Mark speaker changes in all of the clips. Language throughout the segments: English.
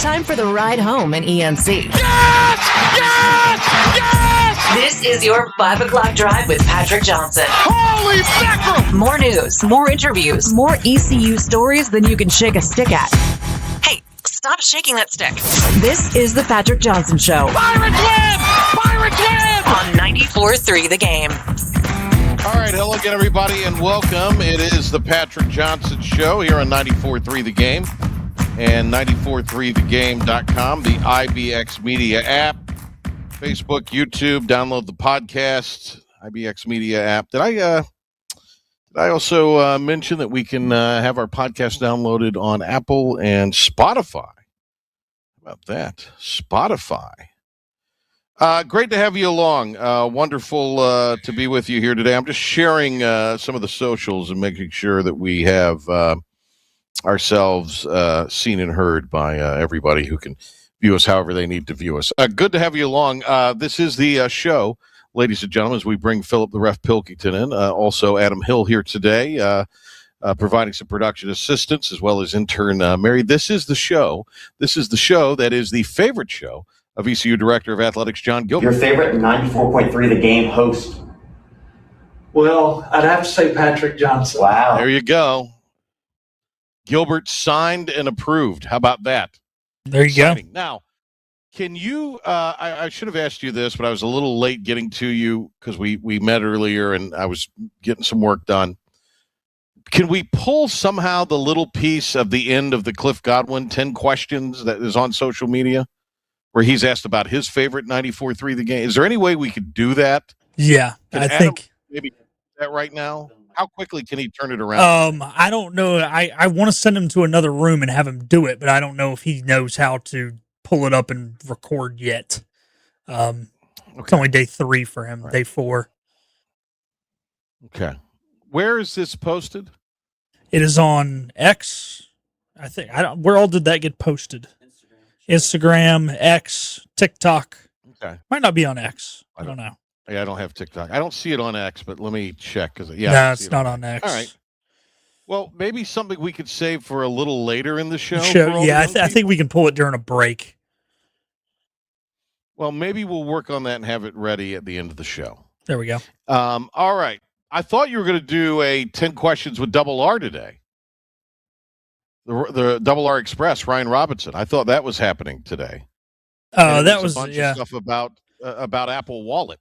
Speaker 1: time for the ride home in ENC.
Speaker 2: Yes! Yes! Yes!
Speaker 1: This is your 5 o'clock drive with Patrick Johnson.
Speaker 2: Holy mackerel!
Speaker 1: More news, more interviews, more ECU stories than you can shake a stick at. Hey, stop shaking that stick. This is the Patrick Johnson Show.
Speaker 2: Pirates win! Pirates win!
Speaker 1: On 94.3 The Game.
Speaker 3: All right, hello again, everybody, and welcome. It is the Patrick Johnson Show here on 94.3 The Game and 94.3thegame.com, the IBX Media app, Facebook, YouTube. Download the podcast, IBX Media app. Did I also mention that we can have our podcast downloaded on Apple and Spotify? How about that? Spotify. Great to have you along. Wonderful to be with you here today. I'm just sharing some of the socials and making sure that we have ourselves seen and heard by everybody who can view us however they need to view us. Good to have you along. This is the show, ladies and gentlemen, as we bring Philip the Ref Pilkington in. Also, Adam Hill here today, providing some production assistance, as well as intern Mary. This is the show. This is the show that is the favorite show of ECU Director of Athletics, John Gilbert.
Speaker 4: Your favorite 94.3 The Game host?
Speaker 5: Well, I'd have to say Patrick Johnson.
Speaker 4: Wow.
Speaker 3: There you go. Gilbert signed and approved. How about that?
Speaker 6: There you go.
Speaker 3: Now, can you, I should have asked you this, but I was a little late getting to you because we met earlier and I was getting some work done. Can we pull somehow the little piece of the end of the Cliff Godwin 10 questions that is on social media where he's asked about his favorite 94.3 The Game? Is there any way we could do that?
Speaker 6: Yeah,
Speaker 3: Can
Speaker 6: I
Speaker 3: Adam
Speaker 6: think
Speaker 3: maybe do that right now? How quickly can he turn it around?
Speaker 6: I don't know. I want to send him to another room and have him do it, but I don't know if he knows how to pull it up and record yet. It's only day 3 for him,
Speaker 3: Right.
Speaker 6: Day 4.
Speaker 3: Okay. Where is this posted?
Speaker 6: It is on X. I think where all did that get posted? Instagram, X, TikTok.
Speaker 3: Okay.
Speaker 6: Might not be on X. I don't know.
Speaker 3: Yeah, I don't have TikTok. I don't see it on X, but let me check.
Speaker 6: No, it's not on X.
Speaker 3: All right. Well, maybe something we could save for a little later in the show.
Speaker 6: Yeah, I think we can pull it during a break.
Speaker 3: Well, maybe we'll work on that and have it ready at the end of the show.
Speaker 6: There we go.
Speaker 3: All right. I thought you were going to do a 10 questions with Double R today. The Double R Express, Ryan Robinson. I thought that was happening today.
Speaker 6: Oh, that was
Speaker 3: a bunch
Speaker 6: yeah.
Speaker 3: of stuff about Apple Wallet.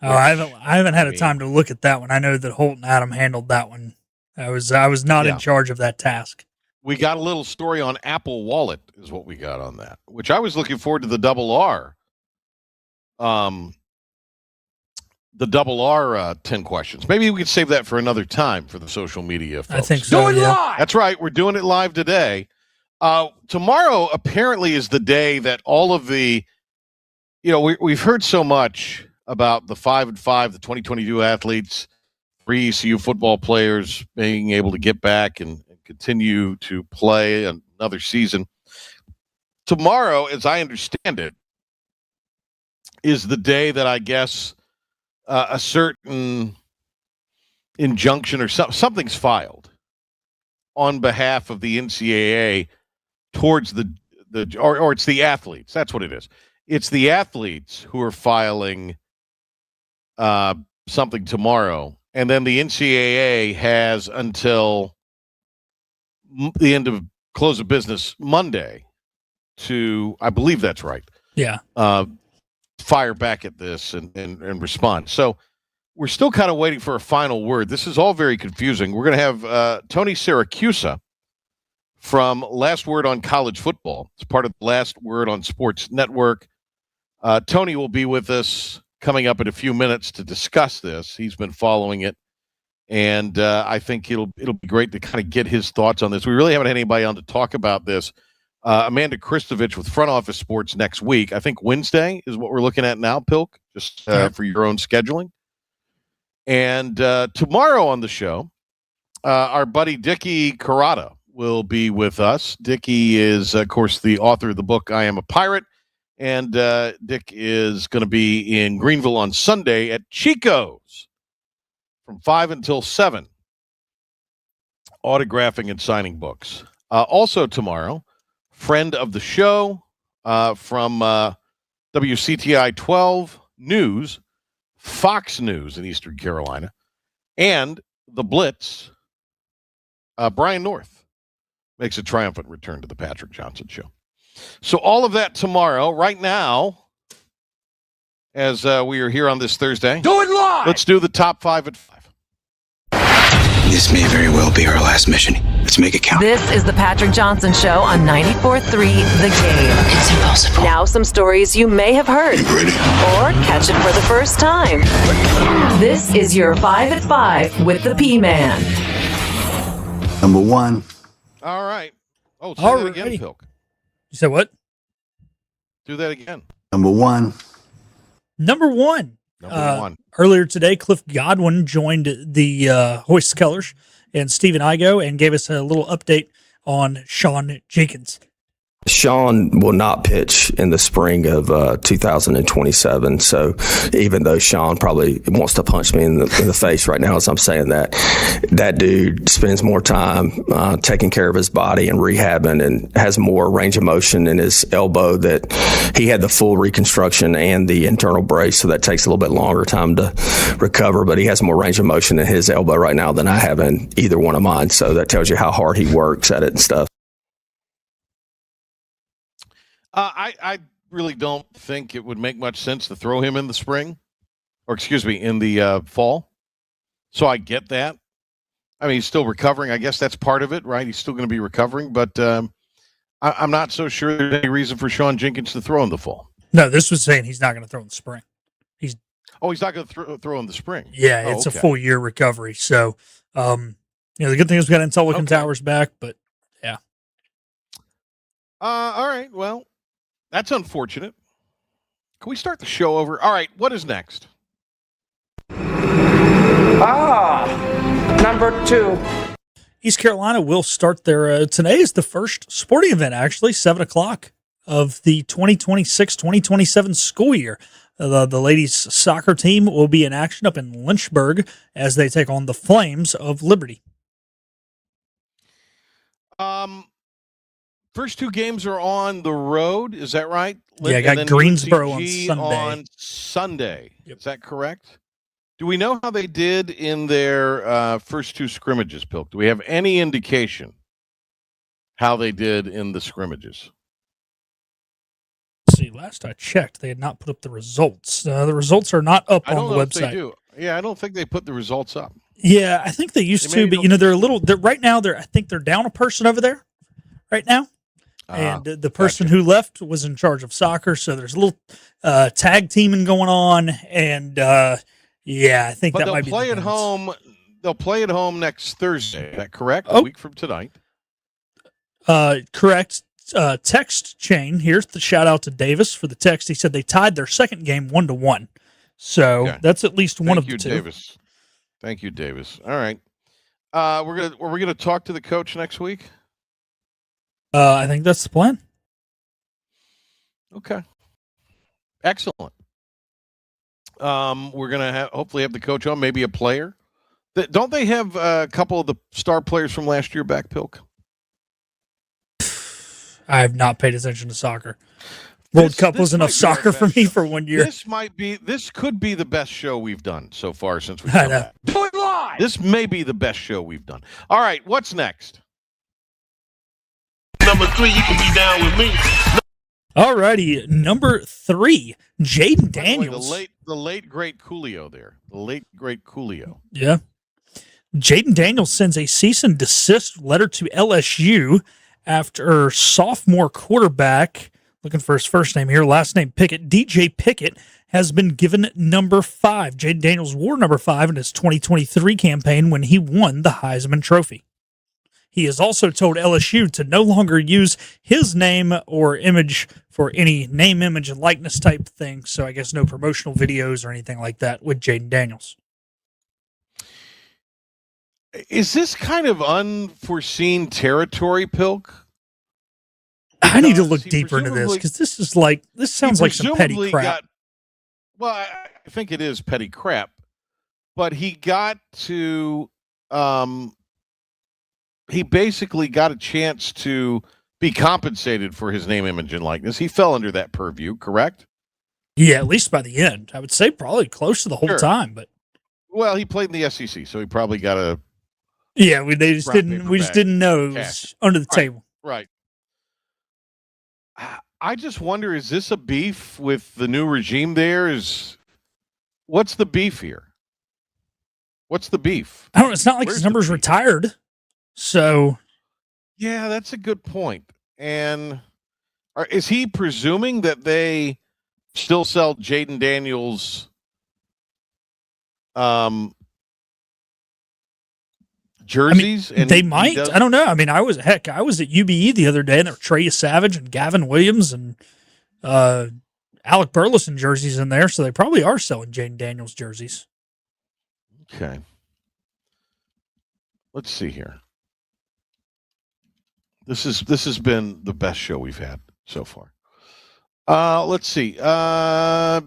Speaker 6: Oh, I haven't had a time to look at that one. I know that Holt and Adam handled that one. I was not in charge of that task.
Speaker 3: We got a little story on Apple Wallet is what we got on that, which I was looking forward to the Double R. The Double R 10 questions. Maybe we could save that for another time for the social media folks.
Speaker 6: I think so. Yeah.
Speaker 3: That's right. We're doing it live today. Tomorrow apparently is the day that all of the, we've heard so much about the 5-5, the 2022 athletes, 3 ECU football players being able to get back and continue to play another season. Tomorrow, as I understand it, is the day that I guess a certain injunction or something's filed on behalf of the NCAA towards or it's the athletes. That's what it is. It's the athletes who are filing something tomorrow, and then the NCAA has until the end of close of business Monday to, I believe that's right.
Speaker 6: Yeah.
Speaker 3: Fire back at this and respond. So we're still kind of waiting for a final word. This is all very confusing. We're going to have Tony Syrakusa from Last Word on College Football. It's part of Last Word on Sports Network. Tony will be with us coming up in a few minutes to discuss this. He's been following it, and I think it'll be great to kind of get his thoughts on this. We really haven't had anybody on to talk about this. Amanda Kristovich with Front Office Sports next week. I think Wednesday is what we're looking at now, Pilk, just for your own scheduling. And tomorrow on the show, our buddy Dickie Carrata will be with us. Dickie is, of course, the author of the book, I Am a Pirate. And Dick is going to be in Greenville on Sunday at Chico's from 5 until 7, autographing and signing books. Also tomorrow, friend of the show from WCTI 12 News, Fox News in Eastern Carolina, and the Blitz, Brian North makes a triumphant return to the Patrick Johnson Show. So all of that tomorrow. Right now, as we are here on this Thursday,
Speaker 2: Do it live!
Speaker 3: let's do the top 5 at 5.
Speaker 7: This may very well be our last mission. Let's make it count.
Speaker 1: This is the Patrick Johnson Show on 94.3 The Game.
Speaker 7: It's impossible.
Speaker 1: Now some stories you may have heard
Speaker 7: You ready?
Speaker 1: or catch it for the first time. This is your 5 at 5 with the P-Man.
Speaker 7: Number one.
Speaker 3: All right. Oh, say
Speaker 6: All
Speaker 3: that again,
Speaker 6: righty.
Speaker 3: Pilk.
Speaker 6: You said what?
Speaker 3: Do that again.
Speaker 7: Number one.
Speaker 6: Number one.
Speaker 3: Number 1.
Speaker 6: Earlier today, Cliff Godwin joined the Hoist Kellers and Stephen Igo and gave us a little update on Sean Jenkins.
Speaker 8: Sean will not pitch in the spring of 2027. So even though Sean probably wants to punch me in the face right now as I'm saying that dude spends more time taking care of his body and rehabbing and has more range of motion in his elbow. That he had the full reconstruction and the internal brace, so that takes a little bit longer time to recover. But he has more range of motion in his elbow right now than I have in either one of mine. So that tells you how hard he works at it and stuff.
Speaker 3: I really don't think it would make much sense to throw him in the spring, or excuse me, in the fall. So I get that. I mean, he's still recovering. I guess that's part of it, right? He's still going to be recovering, but I'm not so sure there's any reason for Sean Jenkins to throw in the fall.
Speaker 6: No, this was saying he's not going to throw in the spring.
Speaker 3: He's not going to throw in the spring.
Speaker 6: Yeah, it's a full year recovery. So, the good thing is we got Intellicent Towers back, but yeah.
Speaker 3: All right. Well, that's unfortunate. Can we start the show over? All right. What is next?
Speaker 9: Number 2.
Speaker 6: East Carolina will start their, today is the first sporting event, actually, 7 o'clock of the 2026-2027 school year. The ladies' soccer team will be in action up in Lynchburg as they take on the Flames of Liberty.
Speaker 3: First 2 games are on the road. Is that right?
Speaker 6: Yeah, I
Speaker 3: And
Speaker 6: got
Speaker 3: then
Speaker 6: Greensboro
Speaker 3: UNCG on Sunday.
Speaker 6: Yep.
Speaker 3: Is that correct? Do we know how they did in their first 2 scrimmages, Pilk? Do we have any indication how they did in the scrimmages?
Speaker 6: Let's see, last I checked, they had not put up the results. The results are not up
Speaker 3: I don't
Speaker 6: on the
Speaker 3: know
Speaker 6: website.
Speaker 3: if they do. Yeah, I don't think they put the results up.
Speaker 6: Yeah, I think they used to, but they're a little. Right now, I think they're down a person over there. Right now, and the person who left was in charge of soccer, so there's a little tag teaming going on, and yeah, I think
Speaker 3: But
Speaker 6: that might be.
Speaker 3: They'll play at home. They'll play at home next Thursday. Is that correct? A week from tonight.
Speaker 6: Correct. Text chain. Here's the shout out to Davis for the text. He said they tied their second game 1-1. So that's at least one of the 2.
Speaker 3: Davis. Thank you, Davis. All right. Are we gonna talk to the coach next week?
Speaker 6: I think that's the plan.
Speaker 3: Okay. Excellent. We're gonna hopefully have the coach on, maybe a player. Don't they have a couple of the star players from last year back, Pilk?
Speaker 6: I have not paid attention to soccer. World Cup was enough soccer for me for 1 year.
Speaker 3: This could be the best show we've done so far since we've come back.
Speaker 2: Do it live!
Speaker 3: This may be the best show we've done. All right, what's next?
Speaker 2: Number 3, you can be down with me.
Speaker 6: All righty, number 3, Jaden Daniels.
Speaker 3: The late great Coolio there. The late great Coolio.
Speaker 6: Yeah. Jaden Daniels sends a cease and desist letter to LSU after sophomore quarterback, looking for his first name here, last name Pickett, DJ Pickett, has been given number 5. Jaden Daniels wore number 5 in his 2023 campaign when he won the Heisman Trophy. He has also told LSU to no longer use his name or image for any name, image, and likeness type thing. So I guess no promotional videos or anything like that with Jaden Daniels.
Speaker 3: Is this kind of unforeseen territory, Pilk?
Speaker 6: I need to look deeper into this because this sounds like some petty crap.
Speaker 3: I think it is petty crap, but he got to he basically got a chance to be compensated for his name, image, and likeness. He fell under that purview, correct?
Speaker 6: Yeah, at least by the end. I would say probably close to the whole time, but
Speaker 3: well, he played in the SEC, so he probably got a
Speaker 6: we just didn't know it was under the table.
Speaker 3: Right. I just wonder, is this a beef with the new regime there? What's the beef here? What's the beef?
Speaker 6: I don't know. It's not like his number's retired. So.
Speaker 3: Yeah, that's a good point. And is he presuming that they still sell Jaden Daniels jerseys?
Speaker 6: And they might. I don't know. I mean, I was at UBE the other day, and there were Trey Savage and Gavin Williams and Alec Burleson jerseys in there, so they probably are selling Jaden Daniels jerseys.
Speaker 3: Okay. Let's see here. This has been the best show we've had so far. Let's see. So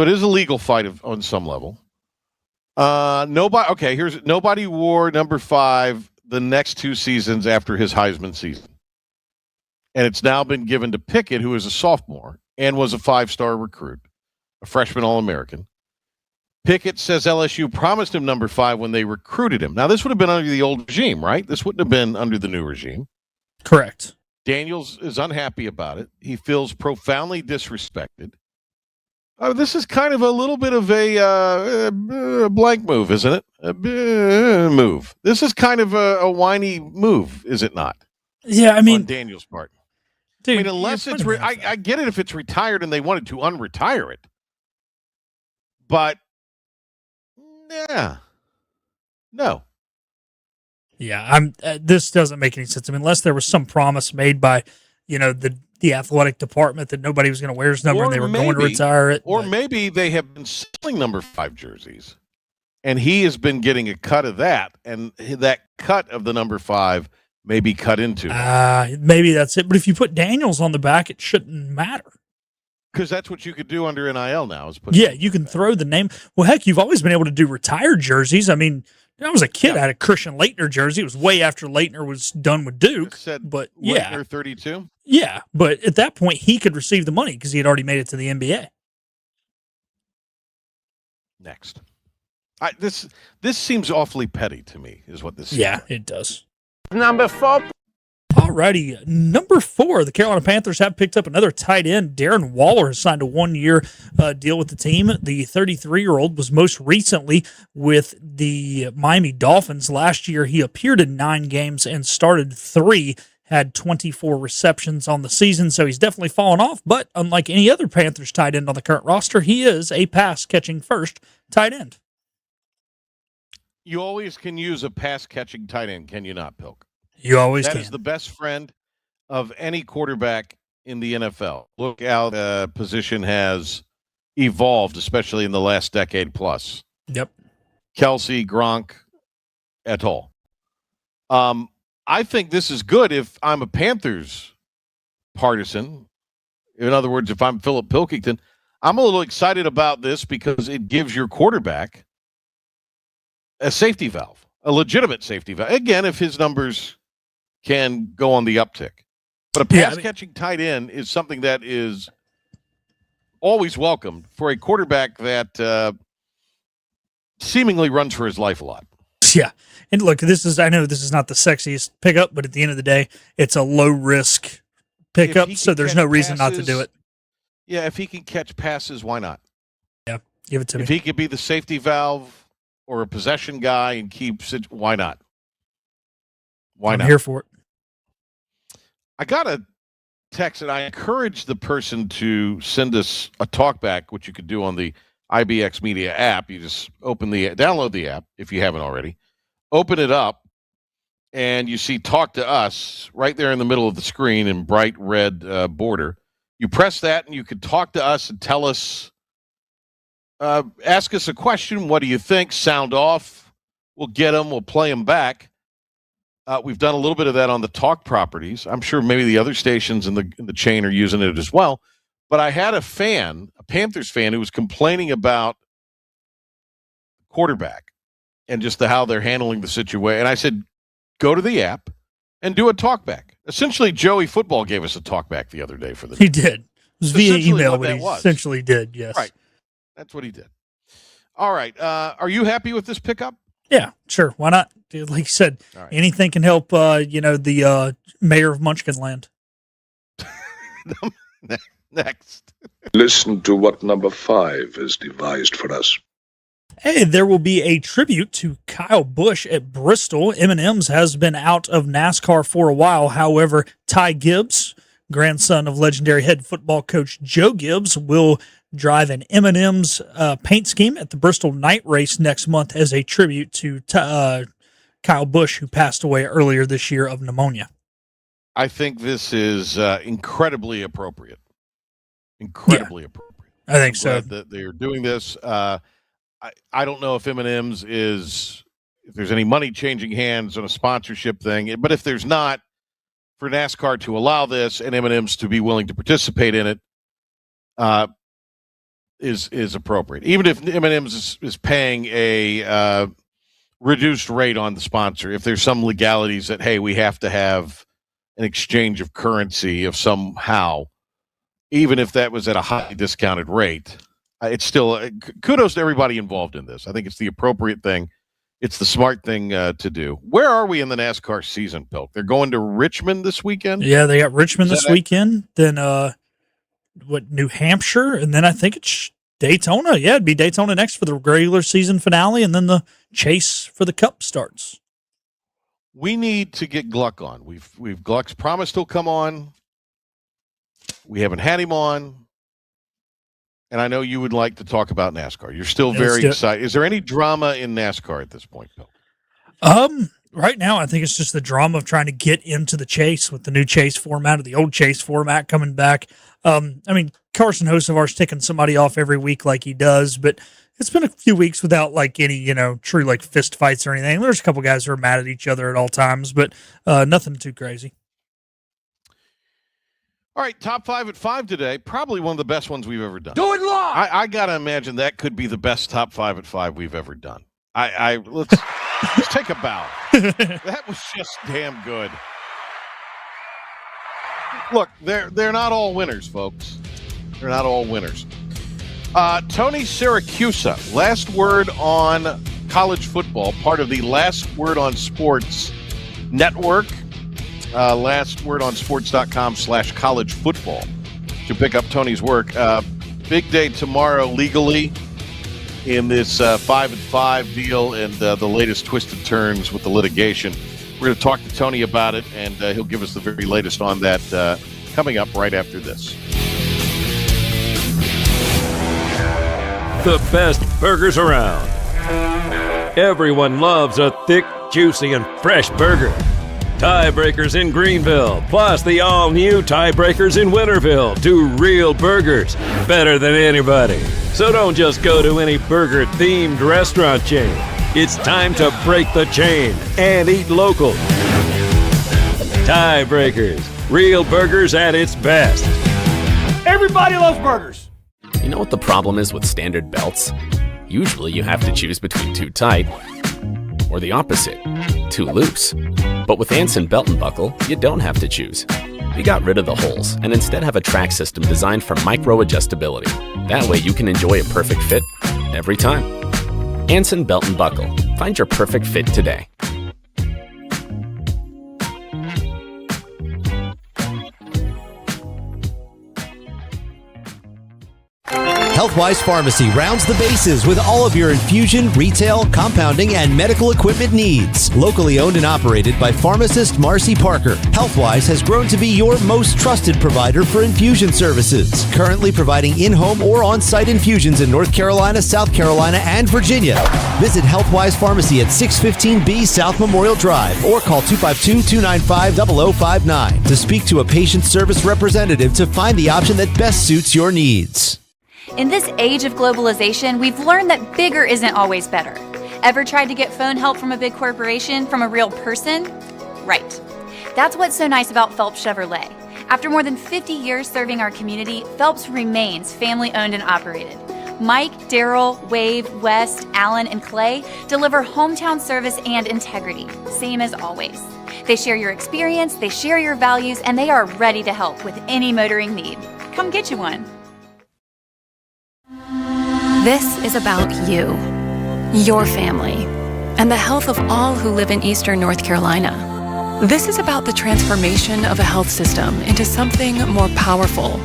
Speaker 3: it is a legal fight on some level. Nobody wore number 5 the next 2 seasons after his Heisman season. And it's now been given to Pickett, who is a sophomore and was a 5-star recruit, a freshman All-American. Pickett says LSU promised him number 5 when they recruited him. Now, this would have been under the old regime, right? This wouldn't have been under the new regime.
Speaker 6: Correct.
Speaker 3: Daniels is unhappy about it. He feels profoundly disrespected. This is kind of a little bit of a blank move, isn't it? A move. This is kind of a whiny move, is it not?
Speaker 6: Yeah, I mean,
Speaker 3: on Daniels' part.
Speaker 6: Dude,
Speaker 3: I mean, unless it's I get it if it's retired and they wanted to unretire it, but no.
Speaker 6: Yeah, this doesn't make any sense. I mean, unless there was some promise made by, the athletic department that nobody was going to wear his number and they were going to retire it.
Speaker 3: Or maybe they have been selling number 5 jerseys, and he has been getting a cut of that, and that cut of the number 5 may be cut into.
Speaker 6: Maybe that's it. But if you put Daniels on the back, it shouldn't matter.
Speaker 3: Because that's what you could do under NIL now.
Speaker 6: You can throw the name. Well, heck, you've always been able to do retired jerseys. I mean, when I was a kid, I had a Christian Laettner jersey. It was way after Laettner was done with Duke. But
Speaker 3: Laettner 32?
Speaker 6: Yeah, but at that point, he could receive the money because he had already made it to the NBA.
Speaker 3: Next. This seems awfully petty to me, is what this is.
Speaker 6: Yeah, it does.
Speaker 2: Number 4.
Speaker 6: Alrighty, number 4, the Carolina Panthers have picked up another tight end. Darren Waller has signed a 1-year deal with the team. The 33-year-old was most recently with the Miami Dolphins. Last year, he appeared in 9 games and started 3, had 24 receptions on the season, so he's definitely fallen off. But unlike any other Panthers tight end on the current roster, he is a pass-catching first tight end.
Speaker 3: You always can use a pass-catching tight end, can you not, Pilk?
Speaker 6: You always can.
Speaker 3: That is the best friend of any quarterback in the NFL. Look how the position has evolved, especially in the last decade plus.
Speaker 6: Yep.
Speaker 3: Kelsey, Gronk, et al. I think this is good if I'm a Panthers partisan. In other words, if I'm Philip Pilkington, I'm a little excited about this because it gives your quarterback a safety valve, a legitimate safety valve. Again, if his numbers can go on the uptick. But a pass-catching tight end is something that is always welcome for a quarterback that seemingly runs for his life a lot.
Speaker 6: Yeah. And look, I know this is not the sexiest pickup, but at the end of the day, it's a low-risk pickup, so there's no reason not to do it.
Speaker 3: Yeah, if he can catch passes, why not?
Speaker 6: Yeah, give it to me.
Speaker 3: If he could be the safety valve or a possession guy and keeps it, why not? Why not?
Speaker 6: I'm here for it.
Speaker 3: I got a text, and I encourage the person to send us a talkback, which you could do on the IBX Media app. You just download the app if you haven't already. Open it up, and you see Talk to Us right there in the middle of the screen in bright red border. You press that, and you can talk to us and tell us, ask us a question. What do you think? Sound off. We'll get them. We'll play them back. We've done a little bit of that on the talk properties. I'm sure maybe the other stations in the chain are using it as well. But I had a Panthers fan, who was complaining about quarterback and just how they're handling the situation. And I said, go to the app, and do a talkback. Essentially, Joey Football gave us a talkback the other day for the.
Speaker 6: He did. It was via email, but he
Speaker 3: was.
Speaker 6: essentially did. Yes.
Speaker 3: Right. That's what he did. All right. Are you happy with this pickup?
Speaker 6: Yeah, sure. Why not? Dude, like you said,
Speaker 3: All right.
Speaker 6: anything can help. The mayor of Munchkinland.
Speaker 3: Next.
Speaker 2: Listen to what number 5 has devised for us.
Speaker 6: Hey, there will be a tribute to Kyle Busch at Bristol. M&M's has been out of NASCAR for a while. However, Ty Gibbs, grandson of legendary head football coach Joe Gibbs, will drive an M&M's paint scheme at the Bristol night race next month as a tribute to Kyle Busch, who passed away earlier this year of pneumonia.
Speaker 3: I think this is incredibly appropriate. Incredibly appropriate.
Speaker 6: I think
Speaker 3: I'm
Speaker 6: so.
Speaker 3: glad that they're doing this. I don't know if M&M's if there's any money changing hands on a sponsorship thing, but if there's not, for NASCAR to allow this and M&M's to be willing to participate in it is appropriate. Even if M&M's is paying a reduced rate on the sponsor, if there's some legalities that, hey, we have to have an exchange of currency of somehow, even if that was at a highly discounted rate, it's still kudos to everybody involved in this. I think it's the appropriate thing. It's the smart thing to do. Where are we in the NASCAR season, Pilk? They're going to Richmond this weekend?
Speaker 6: Yeah, they got Richmond this weekend. Then, New Hampshire? And then I think it's Daytona. Yeah, it'd be Daytona next for the regular season finale, and then the chase for the Cup starts.
Speaker 3: We need to get Gluck on. Gluck's promised he'll come on. We haven't had him on. And I know you would like to talk about NASCAR. You're still very excited. Is there any drama in NASCAR at this point, Bill?
Speaker 6: Right now, I think it's just the drama of trying to get into the chase with the new chase format or the old chase format coming back. Carson Hocevar's taking somebody off every week like he does, but it's been a few weeks without any, true fist fights or anything. There's a couple guys who are mad at each other at all times, but nothing too crazy.
Speaker 3: All right, top 5 at 5 today. Probably one of the best ones we've ever done.
Speaker 2: Do it live!
Speaker 3: I got to imagine that could be the best top 5 at 5 we've ever done. Let's take a bow. That was just damn good. Look, they're not all winners, folks. They're not all winners. Tony Syrakusa, last word on college football, part of the Last Word on Sports network. Lastwordonsports.com/college football to pick up Tony's work. Big day tomorrow legally in this 5 at 5 deal and the latest twisted turns with the litigation. We're going to talk to Tony about it, and he'll give us the very latest on that coming up right after this.
Speaker 9: The best burgers around. Everyone loves a thick, juicy, and fresh burger. Tiebreakers in Greenville, plus the all-new Tiebreakers in Winterville. Do real burgers better than anybody. So don't just go to any burger-themed restaurant chain. It's time to break the chain and eat local. Tiebreakers, real burgers at its best.
Speaker 2: Everybody loves burgers.
Speaker 10: You know what the problem is with standard belts? Usually you have to choose between too tight or the opposite, too loose. But with Anson Belt & Buckle, you don't have to choose. We got rid of the holes and instead have a track system designed for micro-adjustability. That way you can enjoy a perfect fit every time. Anson Belt & Buckle. Find your perfect fit today.
Speaker 11: Healthwise Pharmacy rounds the bases with all of your infusion, retail, compounding, and medical equipment needs. Locally owned and operated by pharmacist Marcy Parker, Healthwise has grown to be your most trusted provider for infusion services. Currently providing in-home or on-site infusions in North Carolina, South Carolina, and Virginia. Visit Healthwise Pharmacy at 615B South Memorial Drive or call 252-295-0059 to speak to a patient service representative to find the option that best suits your needs.
Speaker 12: In this age of globalization, we've learned that bigger isn't always better. Ever tried to get phone help from a big corporation from a real person? Right. That's what's so nice about Phelps Chevrolet. After more than 50 years serving our community, Phelps remains family-owned and operated. Mike, Daryl, Wave, West, Alan, and Clay deliver hometown service and integrity, same as always. They share your experience, they share your values, and they are ready to help with any motoring need. Come get you one.
Speaker 13: This is about you, your family, and the health of all who live in Eastern North Carolina. This is about the transformation of a health system into something more powerful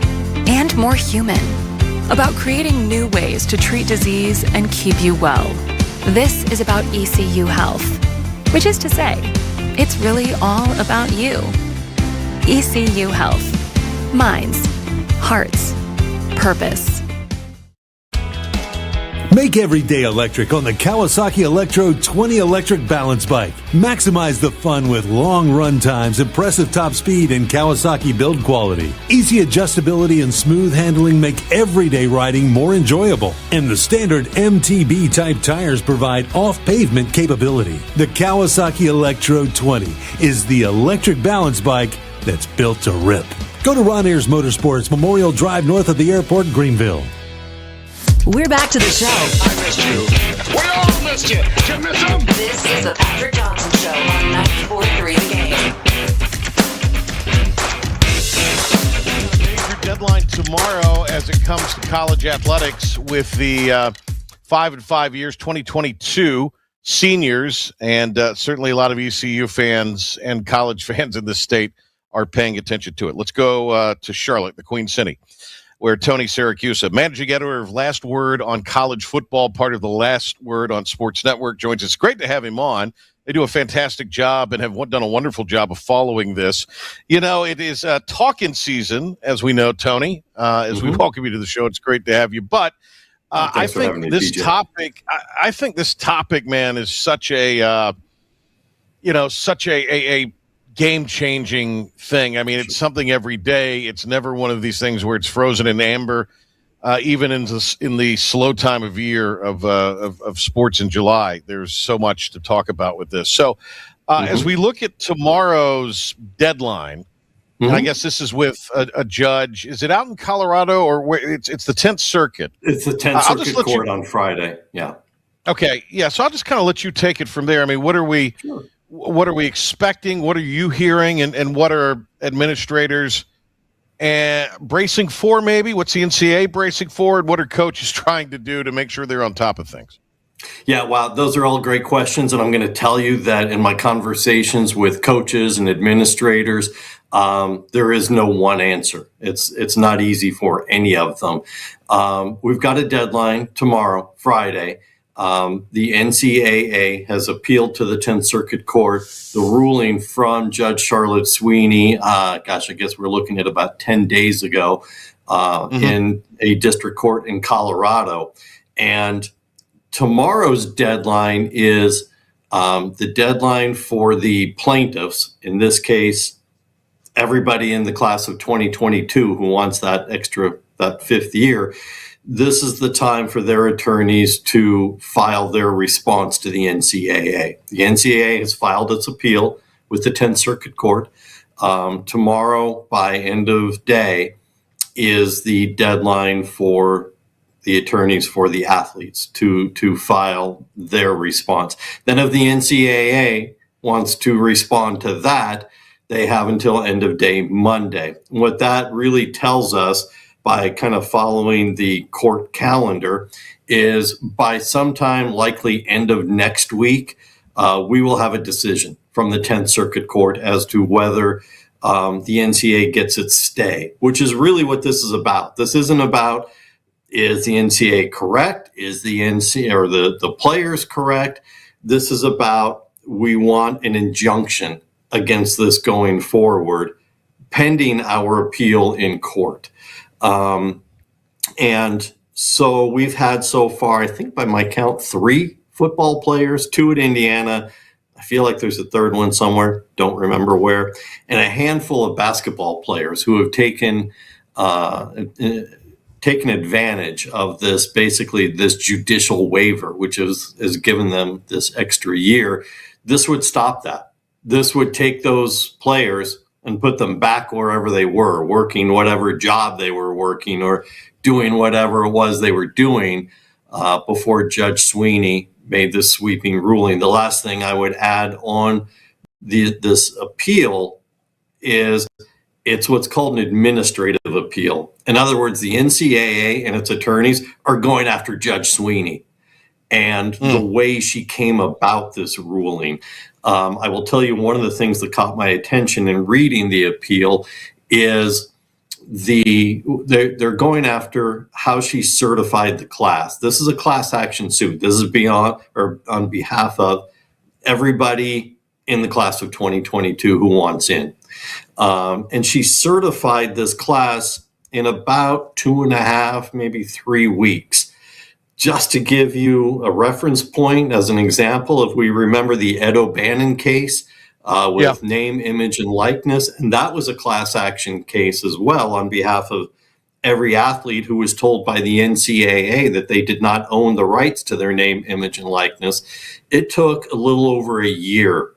Speaker 13: and more human. About creating new ways to treat disease and keep you well. This is about ECU Health, which is to say, it's really all about you. ECU Health. Minds, hearts, purpose.
Speaker 14: Make every day electric on the Kawasaki Electro 20 electric balance bike. Maximize the fun with long run times, impressive top speed, and Kawasaki build quality. Easy adjustability and smooth handling make everyday riding more enjoyable. And the standard MTB type tires provide off-pavement capability. The Kawasaki Electro 20 is the electric balance bike that's built to rip. Go to Ron Ayers Motorsports, Memorial Drive north of the airport, Greenville.
Speaker 1: We're back to the show.
Speaker 2: I missed you. We all missed you. Did you miss him?
Speaker 1: This is the Patrick Johnson Show on 94.3 The Game.
Speaker 3: Major deadline tomorrow as it comes to college athletics with the 5 and 5 years, 2022 seniors, and certainly a lot of ECU fans and college fans in this state are paying attention to it. Let's go to Charlotte, the Queen City, where Tony Syrakusa, managing editor of Last Word on College Football, part of the Last Word on Sports Network, joins us. Great to have him on. They do a fantastic job and have done a wonderful job of following this. You know, it is talking season, as we know, Tony. As we welcome you to the show, it's great to have you. But I think this topic, I think this topic, man, is such a, such a game-changing thing. I mean, it's something every day. It's never one of these things where it's frozen in amber, even in the slow time of year of sports in July. There's so much to talk about with this. So as we look at tomorrow's deadline, and I guess this is with a judge. Is it out in Colorado or it's the 10th Circuit?
Speaker 15: It's the 10th Circuit Court on Friday. Yeah.
Speaker 3: Okay. Yeah. So I'll just kind of let you take it from there. I mean, what are we expecting? What are you hearing? And what are administrators bracing for maybe? What's the NCAA bracing for? And what are coaches trying to do to make sure they're on top of things?
Speaker 15: Yeah, wow, those are all great questions. And I'm going to tell you that in my conversations with coaches and administrators, there is no one answer. It's not easy for any of them. We've got a deadline tomorrow, Friday. The NCAA has appealed to the 10th Circuit Court the ruling from Judge Charlotte Sweeney. I guess we're looking at about 10 days ago in a district court in Colorado. And tomorrow's deadline is the deadline for the plaintiffs, in this case, everybody in the class of 2022 who wants that fifth year. This is the time for their attorneys to file their response to the NCAA. The NCAA has filed its appeal with the 10th Circuit Court. Tomorrow, by end of day, is the deadline for the attorneys for the athletes to file their response. Then if the NCAA wants to respond to that, they have until end of day Monday. What that really tells us, by kind of following the court calendar, is by sometime likely end of next week, we will have a decision from the 10th Circuit Court as to whether the NCAA gets its stay, which is really what this is about. This isn't about, is the NCAA correct? Is the NCAA or the players correct? This is about, we want an injunction against this going forward, pending our appeal in court. And so we've had so far, I think by my count, 3 football players, 2 at Indiana. I feel like there's a third one somewhere, don't remember where, and a handful of basketball players who have taken advantage of this, basically this judicial waiver, which has given them this extra year. This would stop that. This would take those players and put them back wherever they were, working whatever job they were working or doing whatever it was they were doing before Judge Sweeney made this sweeping ruling. The last thing I would add on this appeal is it's what's called an administrative appeal. In other words, the NCAA and its attorneys are going after Judge Sweeney and the way she came about this ruling. I will tell you one of the things that caught my attention in reading the appeal is they're going after how she certified the class. This is a class action suit. This is on behalf of everybody in the class of 2022 who wants in. And she certified this class in about 2.5, maybe 3 weeks. Just to give you a reference point, as an example, if we remember the Ed O'Bannon case, with name, image, and likeness. And that was a class action case as well on behalf of every athlete who was told by the NCAA that they did not own the rights to their name, image, and likeness. It took a little over a year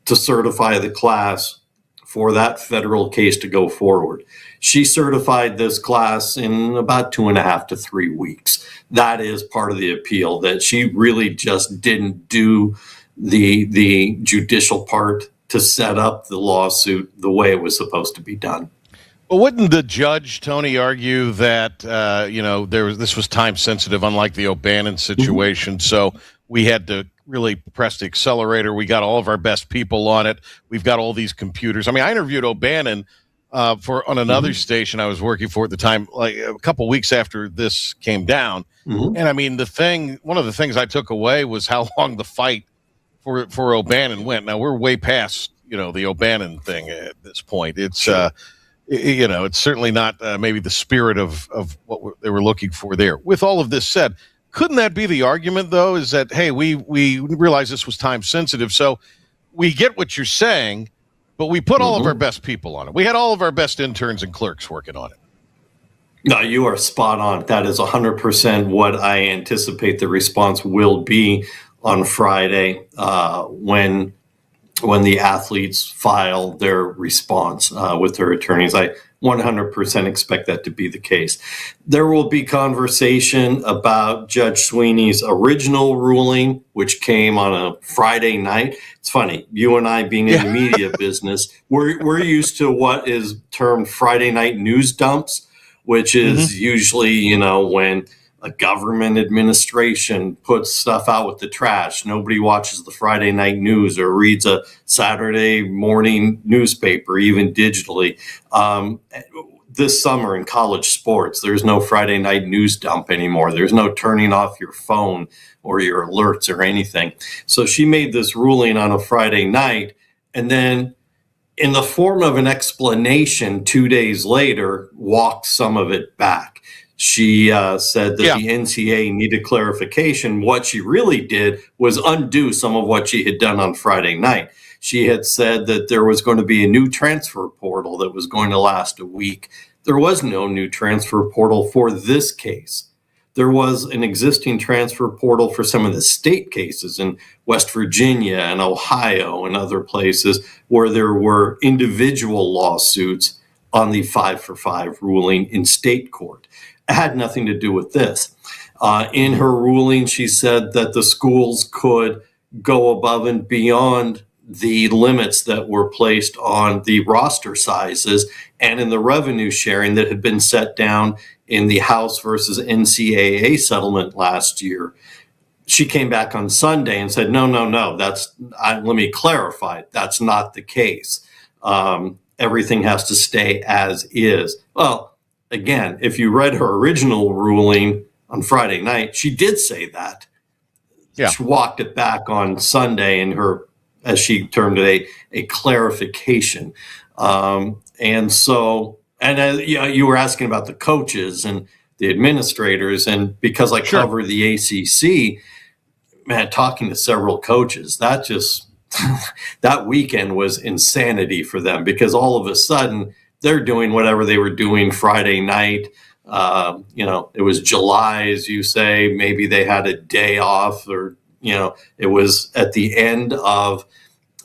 Speaker 15: to certify the class for that federal case to go forward. She certified this class in about 2.5 to 3 weeks. That is part of the appeal, that she really just didn't do the judicial part to set up the lawsuit the way it was supposed to be done.
Speaker 3: Well, wouldn't the judge, Tony, argue that this was time sensitive, unlike the O'Bannon situation? So we had to really press the accelerator. We got all of our best people on it. We've got all these computers. I mean, I interviewed O'Bannon on another station I was working for at the time, like a couple weeks after this came down. And I mean, one of the things I took away was how long the fight for O'Bannon went. Now we're way past, the O'Bannon thing at this point. It's, it's certainly not maybe the spirit of what they were looking for there. With all of this said, couldn't that be the argument, though, is that, hey, we realized this was time sensitive, so we get what you're saying, but we put all of our best people on it. We had all of our best interns and clerks working on it.
Speaker 15: No, you are spot on. That is 100% what I anticipate the response will be on Friday when the athletes file their response with their attorneys. I 100% expect that to be the case. There will be conversation about Judge Sweeney's original ruling, which came on a Friday night. It's funny, you and I being in the media business, we're used to what is termed Friday night news dumps, which is usually, when a government administration puts stuff out with the trash. Nobody watches the Friday night news or reads a Saturday morning newspaper, even digitally. This summer in college sports, there's no Friday night news dump anymore. There's no turning off your phone or your alerts or anything. So she made this ruling on a Friday night, and then in the form of an explanation 2 days later, walked some of it back. She said that the NCAA needed clarification. What she really did was undo some of what she had done on Friday night. She had said that there was going to be a new transfer portal that was going to last a week. There was no new transfer portal for this case. There was an existing transfer portal for some of the state cases in West Virginia and Ohio and other places where there were individual lawsuits on the 5-for-5 ruling in state court. It had nothing to do with this. In her ruling, she said that the schools could go above and beyond the limits that were placed on the roster sizes and in the revenue sharing that had been set down in the House versus NCAA settlement last year. She came back on Sunday and said, no, let me clarify, that's not the case. Everything has to stay as is. Well, again, if you read her original ruling on Friday night, she did say that. Yeah. She walked it back on Sunday in her, as she termed it, a clarification. You were asking about the coaches and the administrators, and because I cover the ACC, man, talking to several coaches, that just that weekend was insanity for them, because all of a sudden they're doing whatever they were doing Friday night. It was July, as you say, maybe they had a day off, or, it was at the end of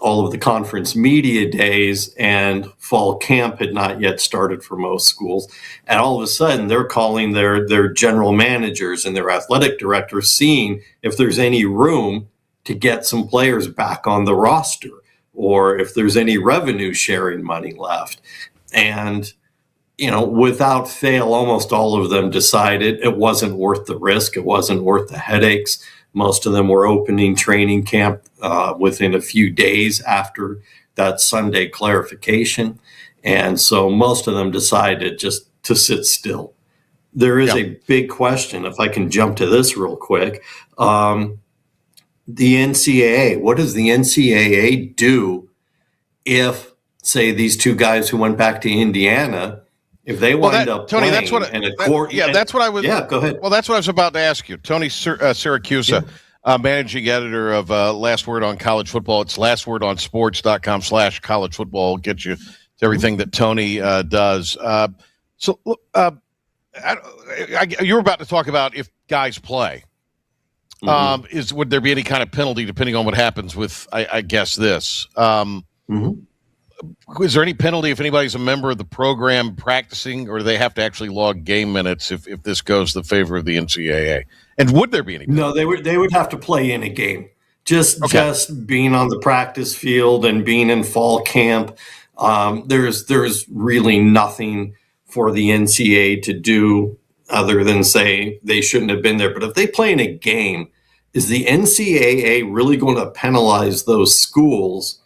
Speaker 15: all of the conference media days, and fall camp had not yet started for most schools. And all of a sudden, they're calling their general managers and their athletic directors, seeing if there's any room to get some players back on the roster, or if there's any revenue sharing money left. And, without fail, almost all of them decided it wasn't worth the risk. It wasn't worth the headaches. Most of them were opening training camp within a few days after that Sunday clarification. And so most of them decided just to sit still. There is a big question, if I can jump to this real quick. The NCAA, what does the NCAA do if, say, these two guys who went back to Indiana, if they wind up
Speaker 3: Tony,
Speaker 15: playing
Speaker 3: that's what I was.
Speaker 15: Yeah, go ahead.
Speaker 3: Well, that's what I was about to ask you. Tony Syrakusa, managing editor of Last Word on College Football. It's lastwordonsports.com/college football. Get you to everything that Tony does. You were about to talk about if guys play. Would there be any kind of penalty depending on what happens with, I guess, this? Is there any penalty if anybody's a member of the program practicing, or do they have to actually log game minutes if this goes to the favor of the NCAA? And would there be any penalty?
Speaker 15: No, they would have to play in a game. Just being on the practice field and being in fall camp, there's really nothing for the NCAA to do other than say they shouldn't have been there. But if they play in a game, is the NCAA really going to penalize those schools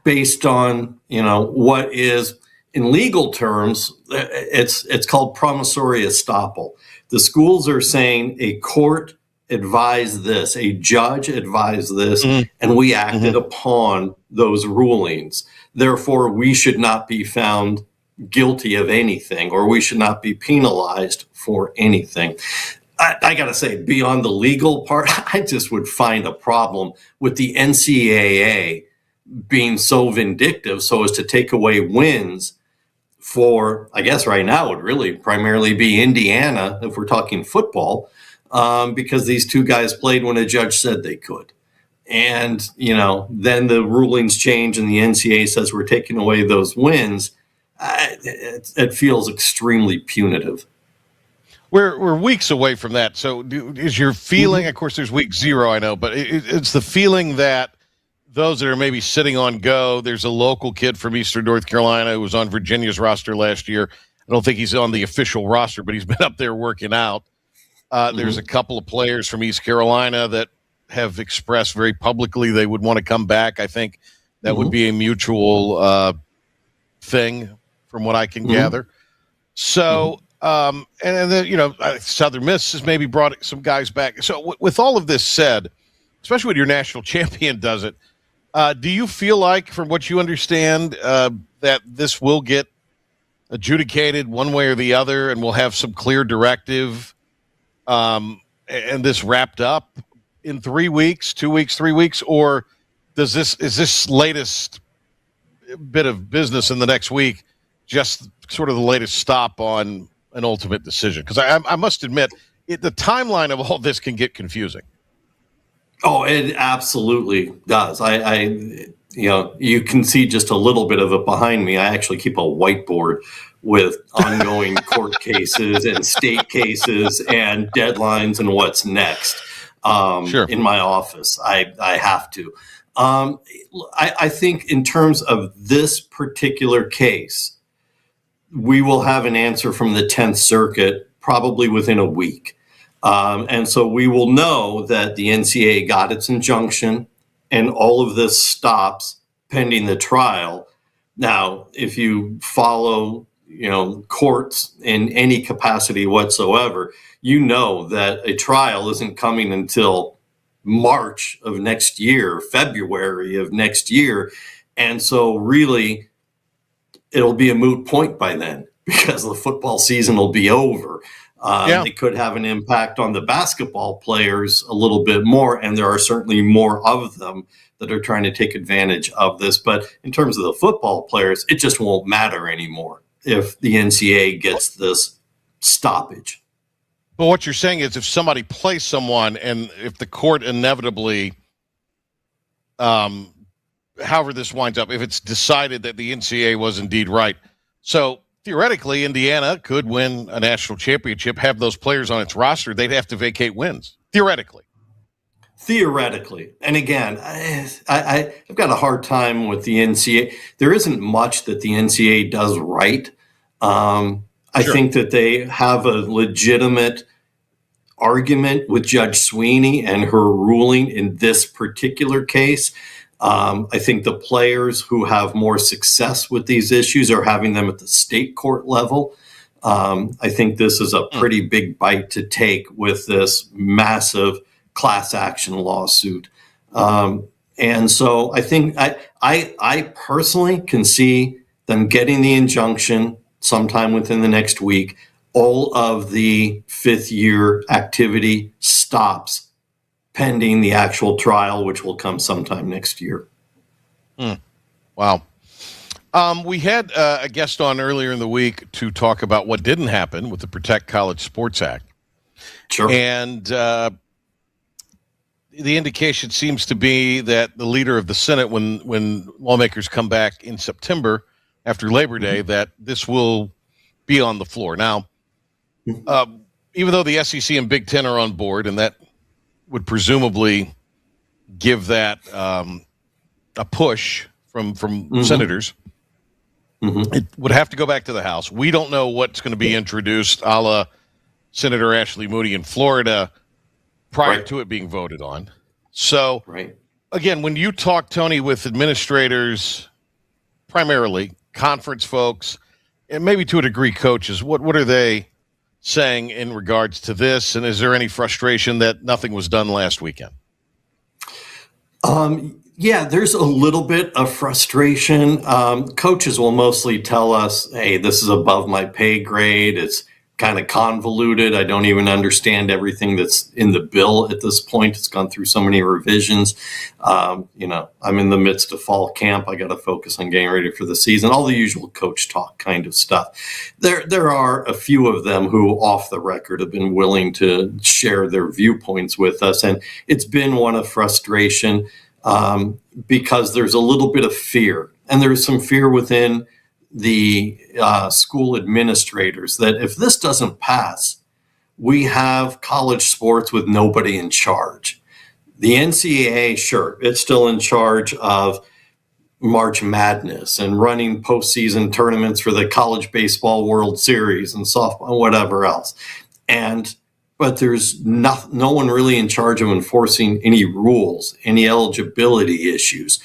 Speaker 15: based on, what is, in legal terms, it's called promissory estoppel. The schools are saying a court advised this, a judge advised this, and we acted upon those rulings. Therefore, we should not be found guilty of anything, or we should not be penalized for anything. I got to say, beyond the legal part, I just would find a problem with the NCAA being so vindictive so as to take away wins for, I guess right now would really primarily be Indiana, if we're talking football, because these two guys played when a judge said they could. And, then the rulings change and the NCAA says we're taking away those wins. It feels extremely punitive.
Speaker 3: We're weeks away from that. So is your feeling, of course, there's week 0, I know, but it's the feeling that those that are maybe sitting on go, there's a local kid from Eastern North Carolina who was on Virginia's roster last year. I don't think he's on the official roster, but he's been up there working out. There's a couple of players from East Carolina that have expressed very publicly they would want to come back. I think that would be a mutual thing from what I can gather. So, and then, Southern Miss has maybe brought some guys back. So with all of this said, especially when your national champion does it, do you feel like, from what you understand, that this will get adjudicated one way or the other and we'll have some clear directive and this wrapped up in 3 weeks, 2 weeks, 3 weeks? Or is this latest bit of business in the next week just sort of the latest stop on an ultimate decision? Because I must admit, the timeline of all this can get confusing.
Speaker 15: Oh, it absolutely does. You can see just a little bit of it behind me. I actually keep a whiteboard with ongoing court cases and state cases and deadlines and what's next in my office. I have to. I think in terms of this particular case, we will have an answer from the 10th Circuit probably within a week. And so we will know that the NCAA got its injunction and all of this stops pending the trial. Now, if you follow, courts in any capacity whatsoever, that a trial isn't coming until March of next year, February of next year. And so really, it'll be a moot point by then because the football season will be over. It could have an impact on the basketball players a little bit more, and there are certainly more of them that are trying to take advantage of this. But in terms of the football players, it just won't matter anymore if the NCAA gets this stoppage.
Speaker 3: But what you're saying is if somebody plays someone and if the court inevitably however this winds up, if it's decided that the NCAA was indeed right. So theoretically, Indiana could win a national championship, have those players on its roster. They'd have to vacate wins, theoretically.
Speaker 15: And again, I've got a hard time with the NCAA. There isn't much that the NCAA does right. I think that they have a legitimate argument with Judge Sweeney and her ruling in this particular case. I think the players who have more success with these issues are having them at the state court level. I think this is a pretty big bite to take with this massive class action lawsuit. And so I think I personally can see them getting the injunction sometime within the next week. All of the fifth year activity stops pending the actual trial, which will come sometime next year.
Speaker 3: Wow. We had a guest on earlier in the week to talk about what didn't happen with the Protect College Sports Act.
Speaker 15: Sure.
Speaker 3: And the indication seems to be that the leader of the Senate, when lawmakers come back in September after Labor Day, that this will be on the floor. Now, even though the SEC and Big Ten are on board, and that would presumably give that a push from senators, it would have to go back to the House. We don't know what's going to be introduced, a la Senator Ashley Moody in Florida, prior to it being voted on. So, again, when you talk, Tony, with administrators, primarily conference folks, and maybe to a degree coaches, what are they saying in regards to this? And is there any frustration that nothing was done last weekend?
Speaker 15: Yeah, there's a little bit of frustration. Coaches will mostly tell us, hey, this is above my pay grade. It's kind of convoluted. I don't even understand everything that's in the bill at this point. It's gone through so many revisions. I'm in the midst of fall camp. I got to focus on getting ready for the season. All the usual coach talk kind of stuff. There are a few of them who, off the record, have been willing to share their viewpoints with us. And it's been one of frustration because there's a little bit of fear. And there's some fear within the school administrators that if this doesn't pass, we have college sports with nobody in charge. The NCAA, sure, it's still in charge of March Madness and running postseason tournaments for the College Baseball World Series and softball, whatever else. But there's no one really in charge of enforcing any rules, any eligibility issues.